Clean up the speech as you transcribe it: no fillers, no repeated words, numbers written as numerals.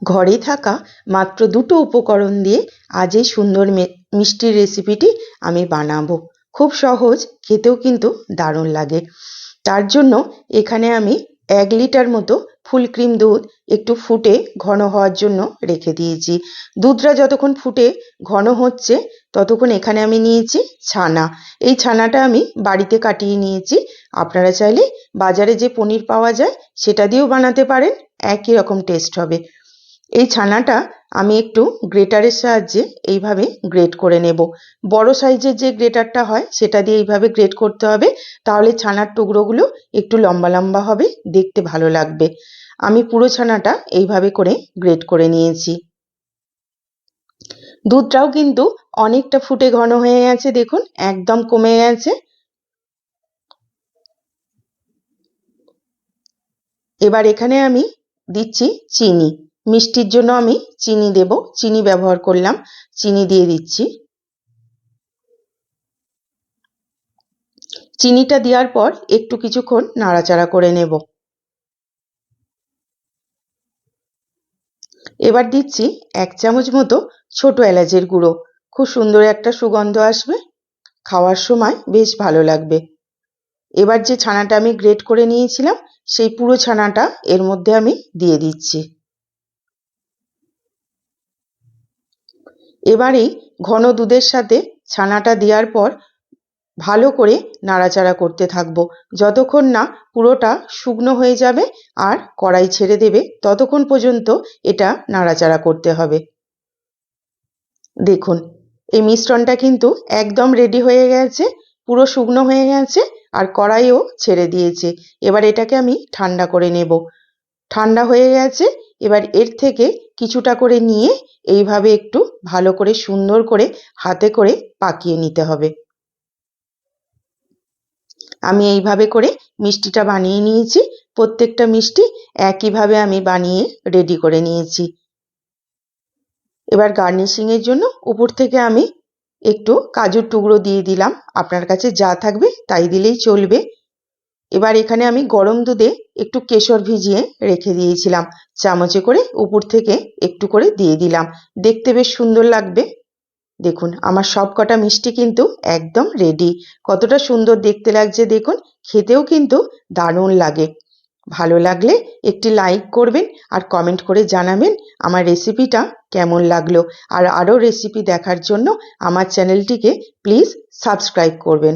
ঘরে থাকা মাত্র দুটো উপকরণ দিয়ে আজ এই সুন্দর মিষ্টির রেসিপিটি আমি বানাবো। খুব সহজ, খেতেও কিন্তু দারুণ লাগে। তার জন্য এখানে আমি 1 লিটার মতো ফুল ক্রিম দুধ একটু ফুটে ঘন হওয়ার জন্য রেখে দিয়েছি। দুধটা যতক্ষণ ফুটে ঘন হচ্ছে ততক্ষণ এখানে আমি নিয়েছি ছানা। এই ছানাটা আমি বাড়িতে কাটিয়ে নিয়েছি। আপনারা চাইলে বাজারে যে পনির পাওয়া যায় সেটা দিয়েও বানাতে পারেন, একই রকম টেস্ট হবে। এই ছানাটা আমি একটু গ্রেটারের সাহায্যে এইভাবে গ্রেট করে নেব। বড় সাইজের যে গ্রেটারটা হয় সেটা দিয়ে এইভাবে গ্রেট করতে হবে, তাহলে ছানার টুকরোগুলো একটু লম্বা লম্বা হবে, দেখতে ভালো লাগবে। আমি পুরো ছানাটা এইভাবে করে গ্রেট করে নিয়েছি। দুধটাও কিন্তু অনেকটা ফুটে ঘন হয়ে গেছে, দেখুন একদম কমে গেছে। এবার এখানে আমি দিচ্ছি চিনি। মিষ্টির জন্য আমি চিনি দেব, চিনি ব্যবহার করলাম, চিনি দিয়ে দিচ্ছি। চিনিটা দেওয়ার পর একটু কিছুক্ষণ নাড়াচাড়া করে নেব। এবার দিচ্ছি 1 চামচ মতো ছোট এলাচের গুঁড়ো। খুব সুন্দর একটা সুগন্ধ আসবে, খাওয়ার সময় বেশ ভালো লাগবে। এবার যে ছানাটা আমি গ্রেট করে নিয়েছিলাম সেই পুরো ছানাটা এর মধ্যে আমি দিয়ে দিচ্ছি। এবারেই ঘন দুধের সাথে ছানাটা দেওয়ার পর ভালো করে নাড়াচাড়া করতে থাকবো, যতক্ষণ না পুরোটা শুকনো হয়ে যাবে আর কড়াই ছেড়ে দেবে ততক্ষণ পর্যন্ত এটা নাড়াচাড়া করতে হবে। দেখুন এই মিশ্রণটা কিন্তু একদম রেডি হয়ে গেছে, পুরো শুকনো হয়ে গেছে আর কড়াইও ছেড়ে দিয়েছে। এবার এটাকে আমি ঠান্ডা করে নেব। ঠান্ডা হয়ে গেছে, এবার এর থেকে কিছুটা করে নিয়ে এইভাবে একটু ভালো করে সুন্দর করে হাতে করে পাকিয়ে নিতে হবে। আমি এইভাবে করে মিষ্টিটা বানিয়ে নিয়েছি। প্রত্যেকটা মিষ্টি একইভাবে আমি বানিয়ে রেডি করে নিয়েছি। এবার গার্নিশিং এর জন্য উপর থেকে আমি একটু কাজুর টুকরো দিয়ে দিলাম। আপনার কাছে যা থাকবে তাই দিলেই চলবে। এবার এখানে আমি গরম দুধে একটু কেশর ভিজিয়ে রেখে দিয়েছিলাম, চামচে করে উপর থেকে একটু করে দিয়ে দিলাম, দেখতে বেশ সুন্দর লাগবে। দেখুন আমার সবকটা মিষ্টি কিন্তু একদম রেডি। কতটা সুন্দর দেখতে লাগছে দেখুন, খেতেও কিন্তু দারুণ লাগে। ভালো লাগলে একটি লাইক করবেন আর কমেন্ট করে জানাবেন আমার রেসিপিটা কেমন লাগলো। আর আরও রেসিপি দেখার জন্য আমার চ্যানেলটিকে প্লিজ সাবস্ক্রাইব করবেন।